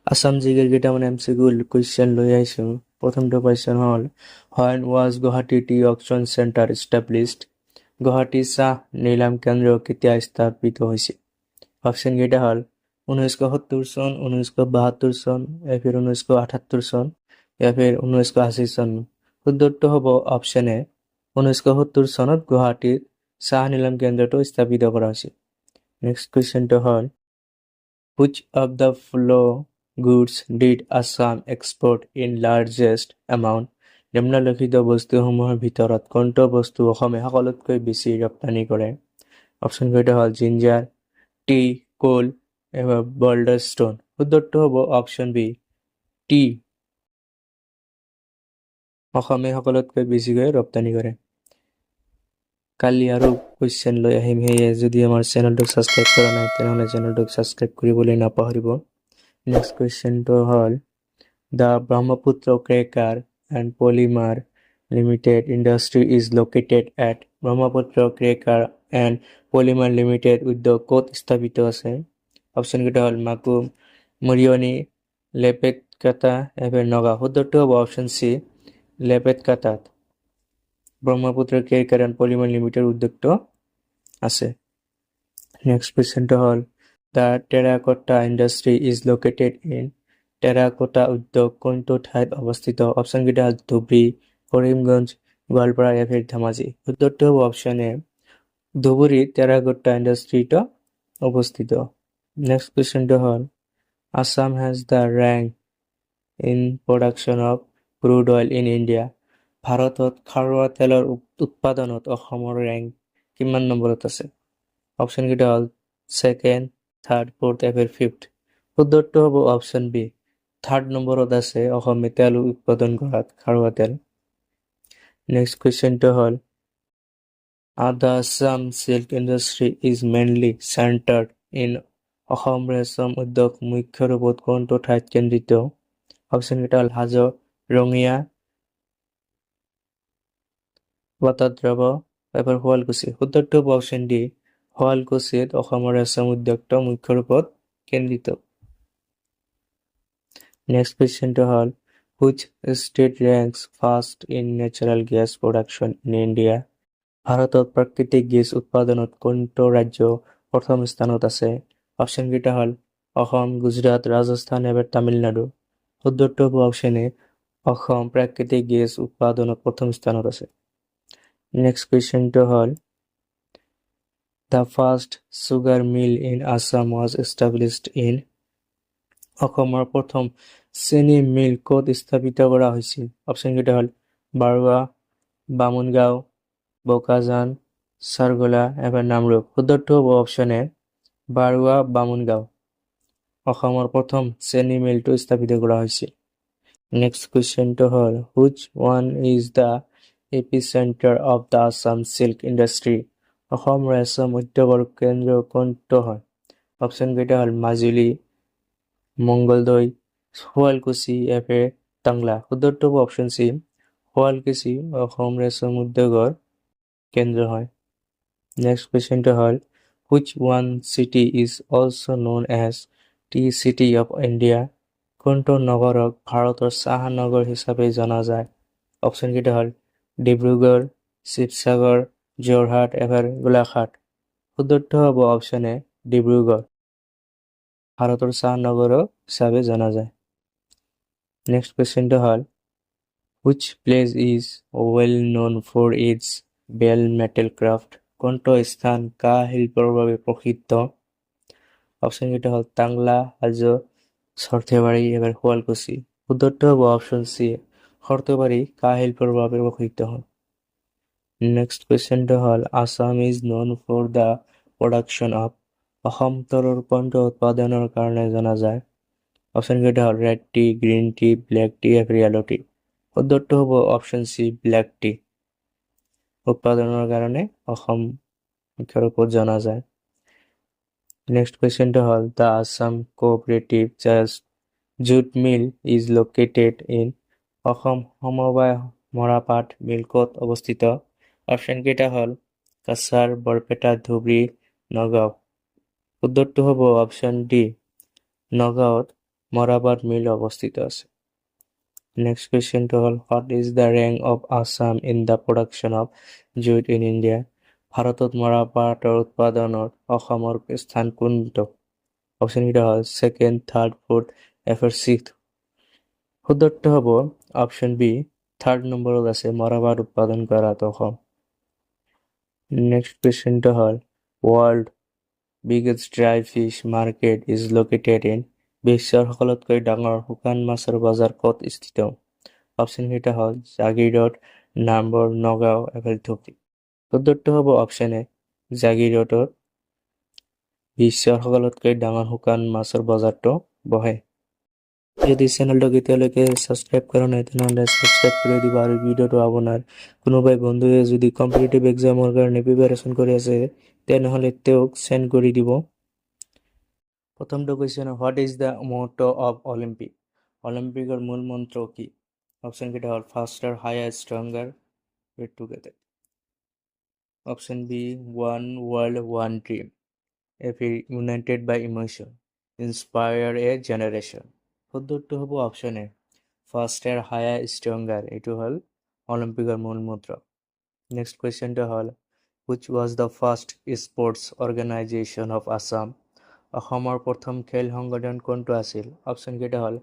আসাম জিকেৰ কেইটামান MCQ question লৈ আহিছোঁ। প্ৰথমটো কুৱেশ্যন হ'ল when was Guwahati T auction centre established? Guwahati চাহ নিলাম কেন্দ্ৰ কেতিয়া স্থাপিত হৈছিল? অপশ্যন কেইটা হ'ল 1970 চন, 1972 চন, या फिर 1978 চন, या फिर 1980 চন। শুদ্ধটো হ'ব অপশ্যন এ 1970 চনত গুৱাহাটীত চাহ নিলাম কেন্দ্ৰটো স্থাপিত কৰা হৈছিল। নেক্সট কুৱেশ্যনটো হ'ল which of the following goods did Assam export in largest amount? নিম্নলিখিত বস্তুসমূহৰ ভিতৰত কোনটো বস্তু অসমে সকলোতকৈ বেছি ৰপ্তানি কৰে? অপশ্যন কেইটা হ'ল জিঞ্জাৰ, টি, কোল এবাৰ বোল্ডাৰ ষ্টোন। শুদ্ধটো হ'ব অপশ্যন বি টি। অসমে সকলোতকৈ বেছিকৈ ৰপ্তানি কৰে। কালি আৰু কুৱেশ্যন লৈ আহিম, সেয়ে যদি আমাৰ চেনেলটোক ছাবস্ক্ৰাইব কৰা নাই তেনেহ'লে চেনেলটোক ছাবস্ক্ৰাইব কৰিবলৈ নাপাহৰিব। নেক্সট কুৱেশ্যনটো হ'ল the Brahmaputra cracker and polymer limited industry is located at. Brahmaputra cracker and polymer limited উদ্যোগ ক'ত স্থাপিত আছে? অপশ্যন কেইটা হ'ল মাকুম, মৰিয়নি, লেপেটকাটা এবাৰ নগাঁও। শুদ্ধটো হ'ব অপশ্যন চি লেপেটকাটাত Brahmaputra cracker and polymer limited উদ্যোগটো আছে। নেক্সট কুৱেশ্যনটো হ'ল the terracotta industry is located in. Terracotta উদ্যোগ কোনটো ঠাইত অৱস্থিত? অপশ্যন কেইটা হ'ল ধুবুৰী, কৰিমগঞ্জ, গোৱালপাৰা या फिर ধেমাজি। শুদ্ধটো হ'ব অপশ্যন এ ধুবুৰী টেৰাকোটা ইণ্ডাষ্ট্ৰীটো অৱস্থিত। নেক্সট কুৱেশ্যনটো হ'ল Assam has the rank in production of crude oil in India. ভাৰতত খাৰুৱা তেলৰ উৎপাদনত অসমৰ ৰেংক কিমান নম্বৰত আছে? অপশ্যন কেইটা হ'ল ছেকেণ্ড, থাৰ্ড, ফ'ৰ্থ या फिर ফিফথ। শুদ্ধটো হ'ব অপশ্যন বি থাৰ্ড নম্বৰত আছে অসমে তেল উৎপাদন কৰাত খাৰুৱা তেল। নেক্সট কুৱেশ্যনটো হ'ল the Assam silk industry is mainly centred in. Assam ৰেচম উদ্যোগ মুখ্য ৰূপত কোনটো ঠাইত কেন্দ্ৰিত? অপশ্যন কেইটা হ'ল হাজো, ৰঙিয়া, পাটদ্ৰৱ এবাৰ শুৱালকুছি। শুদ্ধটো হ'ব অপশ্যন ডি শুৱালকুছিত অসমৰ ৰেচম উদ্যোগটো মুখ্য ৰূপত কেন্দ্ৰিত। নেক্সট কুৱেশ্যনটো হ'ল which state ranks first in natural gas production in India. ভাৰতত প্ৰাকৃতিক গেছ উৎপাদনত কোনটো ৰাজ্য প্ৰথম স্থানত আছে? অপশ্যন কেইটা হ'ল অসম, গুজৰাট, ৰাজস্থান এবাৰ তামিলনাডু। শুদ্ধটো হ'ব অপশ্যন এ অসম প্ৰাকৃতিক গেছ উৎপাদনত প্ৰথম স্থানত আছে। নেক্সট কুৱেশ্যনটো হ'ল the first sugar mill in Assam was established in. অসমৰ প্ৰথম চেনি মিল ক'ত স্থাপিত কৰা হৈছিল? অপশ্যন কেইটা হ'ল বাৰুৱা, বামুণগাঁও, বোকাজান, চাৰগোলা এবাৰ নামৰূপ। শুদ্ধটো হ'ব অপশ্যন এ বাৰুৱা, বামুণগাঁও। অসমৰ প্ৰথম চেনি মিলটো স্থাপিত কৰা হৈছিল। নেক্সট কুৱেশ্যনটো হ'ল which one is the epicentre of the Assam silk industry. Assam ৰেচম উদ্যোগৰ কেন্দ্ৰ কোনটো হয়? অপশ্যন কেইটা হ'ল মাজুলী, মংগলদৈ, শুৱালকুছি এফে টাংলা। শুদ্ধটো হ'ব অপশ্যন চি শুৱালকুছি অসম ৰেচম উদ্যোগৰ কেন্দ্ৰ হয়। নেক্সট কুৱেশ্যনটো হ'ল which one city is also' known as tea city of India. কোনটো নগৰক ভাৰতৰ চাহ নগৰ হিচাপে জনা যায়? অপশ্যন কেইটা হ'ল ডিব্ৰুগড়, শিৱসাগৰ, যোৰহাট এবাৰ গোলাঘাট। শুদ্ধটো হ'ব অপশ্যন এ ডিব্ৰুগড় ভাৰতৰ চাহ নগৰ হিচাপে জনা যায়। নেক্সট কুৱেশ্যনটো হ'ল which place is well known for its bell metal craft. কোনটো স্থান কাঁহ শিল্পৰ বাবে প্ৰসিদ্ধ? অপশ্যন কেইটা হ'ল টাংলা, হাজো, সৰ্থেবাৰী এবাৰ শুৱালকুছি। শুদ্ধটো হ'ব অপশ্যন চি সৰ্থেবাৰী কাঁহ শিল্পৰ বাবে প্ৰসিদ্ধ হয়। নেক্সট কুৱেশ্যনটো হ'ল Assam is known for the production of. Assam তৰুৰ কোনটো উৎপাদনৰ কাৰণে জনা যায়? অপশ্যন কেইটা হ'ল red tea, green tea, black tea এফ য়েলো টি। শুদ্ধটো হ'ব অপশ্যন চি ব্লেক টি উৎপাদনৰ কাৰণে অসম মুখ্য ৰূপত জনা যায়। নেক্সট কুৱেশ্যনটো হ'ল the Assam cooperative jute mill is located in. অসম সমবায় মৰাপাট মিল ক'ত অৱস্থিত? অপশ্যন কেইটা হ'ল কাছাৰ, বৰপেটা, ধুবুৰী, নগাঁও। শুদ্ধটো হ'ব অপশ্যন ডি নগাঁৱত মৰাবাট মিল অৱস্থিত আছে। নেক্সট কুৱেশ্যনটো হ'ল what is the rank of Assam in the production of jute in India? ভাৰতত মৰাপাটৰ উৎপাদনত অসমৰ স্থান কোনটো? অপশ্যনকেইটা হ'ল ছেকেণ্ড, থাৰ্ড, ফ'ৰ্থ, ছিক্সথ। শুদ্ধটো হ'ব অপশ্যন বি, থাৰ্ড নম্বৰত আছে মৰাপাট উৎপাদন কৰাত অসম। নেক্সট কুৱেশ্যনটো হ'ল world biggest dry fish market is located in? বিশ্বৰ সকলোতকৈ ডাঙৰ শুকান মাছৰ বজাৰ ক'ত স্থিত? অপশ্যনকেইটা হ'ল জাগিৰোড, নামবৰ, নগাঁও, ধুবুৰী। শুদ্ধটো হ'ব অপশ্যন এ, জাগিৰোডত বিশ্বৰ সকলোতকৈ ডাঙৰ শুকান মাছৰ বজাৰটো বহে। যদি চেনেলটোক এতিয়ালৈকে ছাবস্ক্ৰাইব কৰা নাই তেনেহ'লে ছাবস্ক্ৰাইব কৰি দিব আৰু ভিডিঅ'টো আপোনাৰ কোনোবাই বন্ধুৱে যদি কম্পিটিটিভ এক্সামৰ কাৰণে প্ৰিপাৰেশ্যন কৰি আছে তেনেহ'লে তেওঁক চেণ্ড কৰি দিব। প্ৰথমটো question, what is the motto of Olympic? অলিম্পিকৰ মূল মন্ত্ৰ কি? অপশ্যনকেইটা হ'ল faster, higher, stronger, together. Option B, one world, one dream, united by emotion, inspire a generation. শুদ্ধটো হ'ব option A, faster, higher, stronger. এইটো হ'ল অলিম্পিকৰ মূল মন্ত্ৰ। নেক্সট কুৱেশ্যনটো হ'ল which was the first sports organisation of Assam? অসমৰ প্ৰথম খেল সংগঠন কোনটো আছিল? অপশ্যনকেইটা হ'ল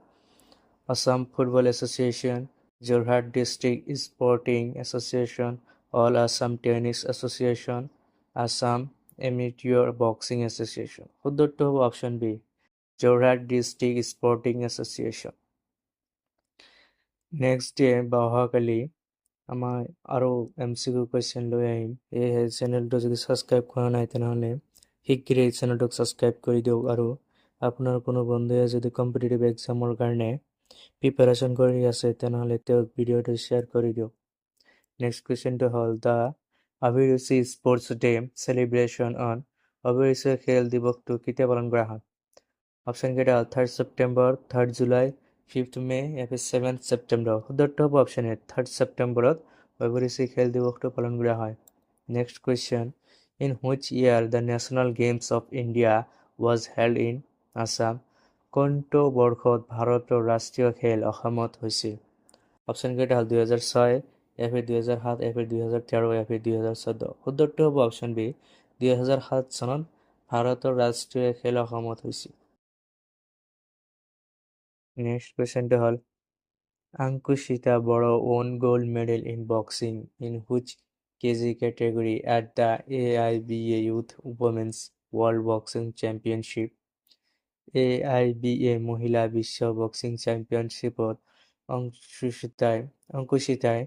Assam football association, Jorhat district sporting association, all Assam tennis association, Assam amateur boxing association. শুদ্ধটো হ'ব option B, Jorhat district sporting association. Next day বা অহাকালি আমাৰ আৰু MCQ কুৱেশ্যন লৈ আহিম। সেয়েহে চেনেলটো যদি ছাবস্ক্ৰাইব কৰা নাই তেনেহ'লে শীঘ্ৰেই চেনেলটোক ছাবস্ক্ৰাইব কৰি দিয়ক আৰু আপোনাৰ কোনো বন্ধুৱে যদি কম্পিটিটিভ এক্সামৰ কাৰণে প্ৰিপাৰেশ্যন কৰি আছে তেনেহ'লে তেওঁক ভিডিঅ'টো শ্বেয়াৰ কৰি দিয়ক। নেক্সট কুৱেশ্যনটো হ'ল দ্য অভিৰুচি স্পৰ্টছ ডে চেলিব্ৰেশ্যন অন? অভিৰুচি খেল দিৱসটো কেতিয়া পালন কৰা হয়? অপশ্যনকেইটা হ'ল 3rd September, 3rd July, 5th মে, 7th ছেপ্টেম্বৰ। শুদ্ধটো হ'ব অপশ্যন এ, 3rd ছেপ্টেম্বৰত অভিৰুচি খেল দিৱসটো পালন কৰা হয়। Next question, in which year the national games of India was held in Assam? কোনটো বৰ্ষত ভাৰতৰ ৰাষ্ট্ৰীয় খেল অসমত হৈছিল? অপশ্যনকেইটা হ'ল 2006, 2007, 2013, 2014। শুদ্ধটো হ'ব অপশ্যন বি, 2007 চনত ভাৰতৰ ৰাষ্ট্ৰীয় খেল অসমত হৈছিল। নেক্সট কুৱেশ্যনটো হ'ল Ankushita Boro won gold medal in boxing in which kg category at the AIBA Youth Women's World Boxing Championship? AIBA মহিলা বিশ্ব বক্সিং চেম্পিয়নশ্বিপত অংকুশিতাই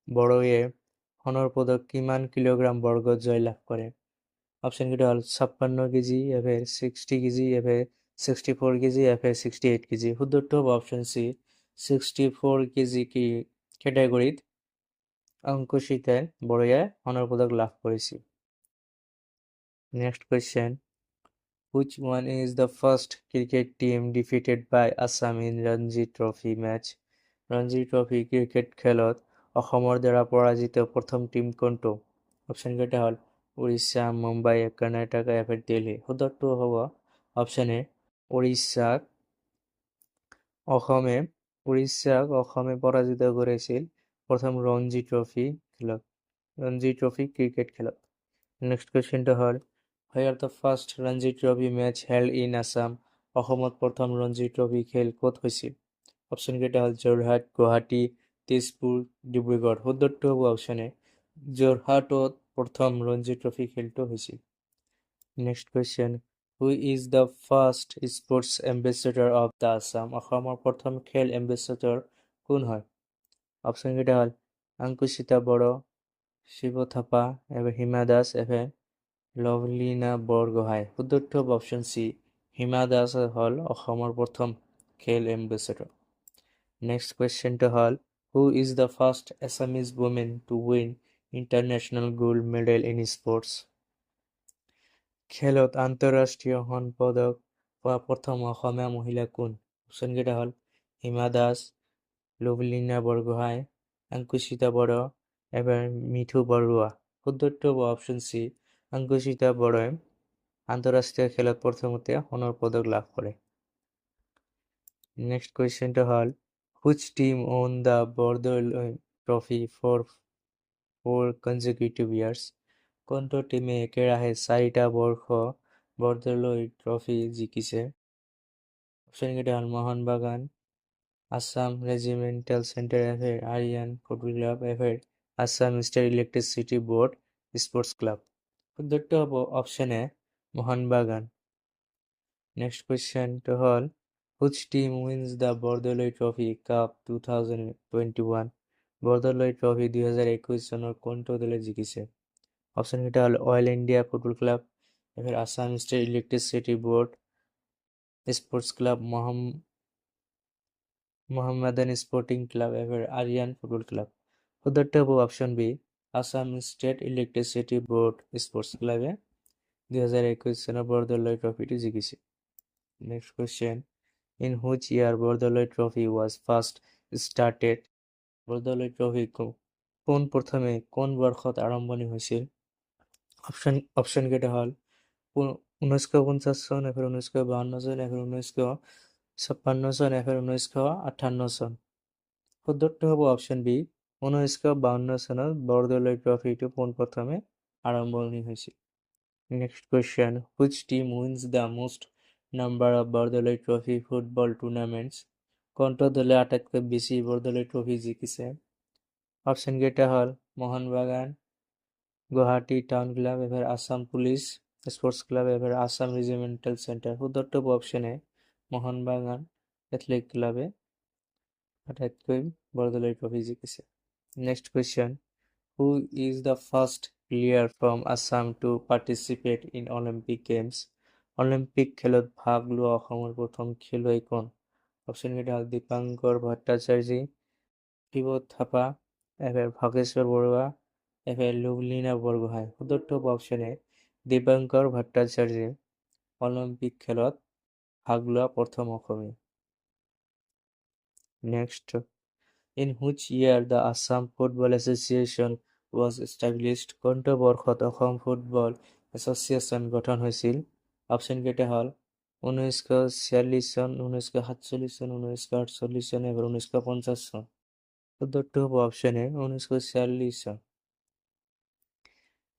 বড়োৱে সোণৰ পদক কিমান কিলোগ্ৰাম বৰ্গত জয়লাভ কৰে? অপশ্যনকেইটা হ'ল 56 কেজি, 60 কেজি, 64 কেজি, 68 কেজি। শুদ্ধটো হ'ব অপশ্যন চি, 64 কেজি কেটেগৰীত অংকুশিতাই বড়োৱে সোণৰ পদক লাভ কৰিছিল। Next question, which one is the first cricket team defeated by Assam in Ranji Trophy match? Ranji trophy cricket খেলত অসমৰ দ্বাৰা পৰাজিত প্ৰথম টীম কোনটো? অপশ্যনকেইটা হ'ল উৰিষ্যা, মুম্বাই, কৰ্ণাটকা, দিল্লী। শুদ্ধটো হ'ব অপশ্যন এ, উৰিষ্যাক অসমে পৰাজিত কৰিছিল প্ৰথম ৰঞ্জী ট্ৰফি ক্ৰিকেট খেলত। নেক্সট কুৱেশ্যনটো হ'ল হোৱেৰ the first Ranji trophy match held in Assam? অসমত প্ৰথম ৰঞ্জী ট্ৰফি খেল ক'ত হৈছিল? অপশ্যনকেইটা হ'ল যোৰহাট, গুৱাহাটী, তেজপুৰ, ডিব্ৰুগড়। শুদ্ধটো হ'ব অপশ্যন এ, যোৰহাটত প্ৰথম ৰঞ্জী ট্ৰফি খেলটো হৈছিল। Next question, who is the first sports ambassador of the Assam? অসমৰ প্ৰথম খেল এম্বেচেডৰ কোন হয়? অপশ্যনকেইটা হ'ল অংকুশিতা বড়ো, শিৱ থাপা, হিমা দাস, লভলীনা বৰগোহাঁই। শুদ্ধটো হ'ব অপশ্যন চি, হিমা দাস হ'ল অসমৰ প্ৰথম খেল এম্বেচেডৰ। নেক্সট কুৱেশ্যনটো হ'ল হু is the first Assamese women to win international gold medal in sports? খেলত আন্তঃৰাষ্ট্ৰীয় সোণ পদক পোৱা প্ৰথম অসমীয়া মহিলা কোন? অপশ্যনকেইটা হ'ল হিমা দাস, লভলীনা বৰগোহাঁই, অংকুশিতা বড়ো, মিঠু বৰুৱা। শুদ্ধটো হ'ব অপশ্যন চি, অংকুশিতা বড়োৱে আন্তঃৰাষ্ট্ৰীয় খেলত প্ৰথমতে সোণৰ পদক লাভ কৰে। নেক্সট কুৱেশ্যনটো হ'ল which team won the Bordoloi trophy for 4 consecutive years? কোনটো টিমে একেৰাহে 4টা বৰ্ষ বৰদলৈ ট্ৰফি জিকিছে? অপশ্যনকেইটা হ'ল মোহন বাগান, আছাম ৰেজিমেণ্টেল চেণ্টাৰ এফেৰ, আৰিয়ান ফুটবল ক্লাব এফেৰ, Assam state electricity board sports club. শুদ্ধটো হ'ব option A Mohun Bagan. Next কুৱেশ্যনটো হ'ল which team wins the Bordoloi trophy cup 2021? Bordoloi trophy 2021 চনৰ কোনটো দলে জিকিছে? অপশ্যনকেইটা হ'ল অইল ইণ্ডিয়া ফুটবল ক্লাব এফেৰ, Assam state electricity board sports club, Mohammedan sporting club এফেৰ, আৰিয়ান ফুটবল ক্লাব। শুদ্ধটো হ'ব option B Assam state electricity board sports ক্লাবে 2021 চনৰ বৰদলৈ ট্ৰফিটো জিকিছে। Next question in which year Bordoloi trophy was first started? Bordoloi trophy প্ৰথমে কোন বৰ্ষত আৰম্ভণি হৈছিল? অপশ্যনকেইটা হ'ল 1950 চন এফেৰ, 1952 চন এফেৰ, 1956 চন এফেৰ, 1958 চন। শুদ্ধটো হ'ব অপশ্যন বি 1952 চনত বৰদলৈ ট্ৰফিটো পোনপ্ৰথমে আৰম্ভণি হৈছিল। Next question which team wins the most number of Bordoloi trophy football tournaments? কোনটো দলে আটাইতকৈ বেছি বৰদলৈ ট্ৰফি জিকিছে? অপশ্যনকেইটা হ'ল মোহন বাগান, গুৱাহাটী টাউন ক্লাব এফেৰ, আছাম পুলিচ স্পৰ্টছ ক্লাব এফেৰ, আছাম ৰেজিমেণ্টেল চেণ্টাৰ। শুদ্ধটো হ'ব option A Mohun Bagan athletic ক্লাবে আটাইতকৈ বৰদলৈ ট্ৰফি জিকিছে। Next question who is the first player from Assam to participate in Olympic games? Olympic খেলত ভাগ লোৱা অসমৰ প্ৰথম খেলুৱৈ কোন? অপশ্যনকেইটা হ'ল দীপাংকৰ ভট্টাচাৰ্যী, শিৱ থাপা এফেৰ, ভাগেশ্বৰ বৰুৱা এফেৰ, লুভলিনা বৰগোহাঁই। শুদ্ধটো হ'ব option A Dipankar Bhattacharjee Olympic খেলত ভাগ লোৱা প্ৰথম অসমীয়া। Next in which year the Assam football association was established? কোনটো বৰ্ষত অসম ফুটবল এছ'চিয়েশ্যন গঠন হৈছিল? অপশ্যনকেইটা হ'ল 1946 চন, 1947 চন, 1948 চন এফেৰ, 1950 চন। শুদ্ধটো হ'ব অপশ্যন এ 1946 চন।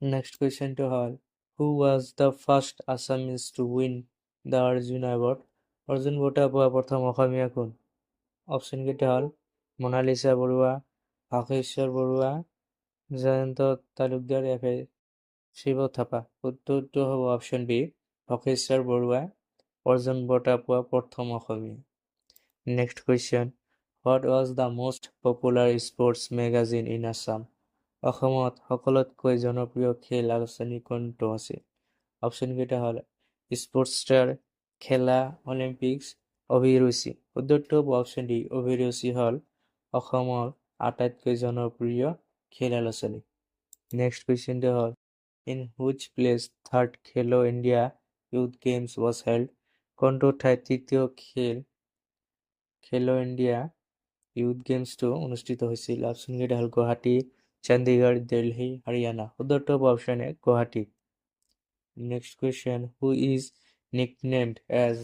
নেক্সট কুৱেশ্যনটো হ'ল who was the first Assamese to win the Arjuna award? Arjuna বঁটা পোৱা প্ৰথম অসমীয়া কোন? অপশ্যনকেইটা হ'ল মনালিছা বৰুৱা, ভাগেশ্বৰ বৰুৱা, জয়ন্ত তালুকদাৰ এফেৰ, শিৱ থাপা। শুদ্ধটো হ'ব অপশ্যন বি ভগেশ্বৰ বৰুৱা অৰ্জুন বঁটা পোৱা প্ৰথম অসমীয়া। Next question what was the most popular sports magazine in Assam? অসমত সকলোতকৈ জনপ্ৰিয় খেল আলোচনী কোনটো আছিল? অপশ্যনকেইটা হ'ল স্পৰ্টছ ষ্টাৰ, খেলা, অলিম্পিক্স, অভিৰুচি। শুদ্ধটো হ'ব অপশ্যন ডি অভিৰুচি হ'ল অসমৰ আটাইতকৈ জনপ্ৰিয় খেল আলোচনী। নেক্সট কুৱেশ্যনটো হ'ল ইন হুইচ প্লেচ থাৰ্ড খেলো India youth games was held? কোনটো ঠাইত তৃতীয় খেলো ইণ্ডিয়া ইউথ গেমছটো অনুষ্ঠিত হৈছিল? অপশ্যনকেইটা হ'ল গুৱাহাটী, চণ্ডীগড়, দিল্লী, হাৰিয়ানা। শুদ্ধটো হ'ব option A Guwahati. Next question who is nicknamed as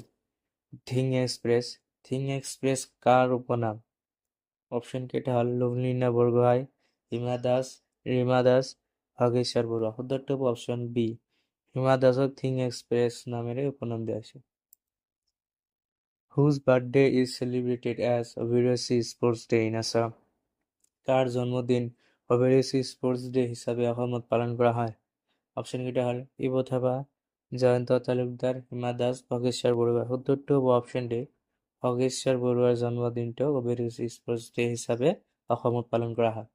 Dhing express? Dhing express কাৰ উপনাম? অপশ্যনকেইটা হ'ল লুভলিনা বৰগোহাঁই, ৰীমা দাস, ভাগেশ্বৰ বৰুৱা। শুদ্ধটো হ'ব অপশ্যন বি হিমা দাসক ধিং এক্সপ্ৰেছ নামেৰে উপনাম দিয়া হৈছে। হুজ বাৰ্থডে ইজ চেলিব্ৰেটেড এজ অভিৰুচি স্পৰ্টছ ডে ইন আছাম? কাৰ জন্মদিন অভিৰুচি স্পৰ্টছ ডে হিচাপে অসমত পালন কৰা হয়? অপশ্যনকেইটা হ'ল শিৱ থাপা, জয়ন্ত তালুকদাৰ, হিমা দাস, ভাগেশ্বৰ বৰুৱা। শুদ্ধটো হ'ব অপশ্যন ডি ভাগেশ্বৰ বৰুৱাৰ জন্মদিনটো অভিৰুচি স্পৰ্টছ ডে হিচাপে অসমত পালন কৰা হয়।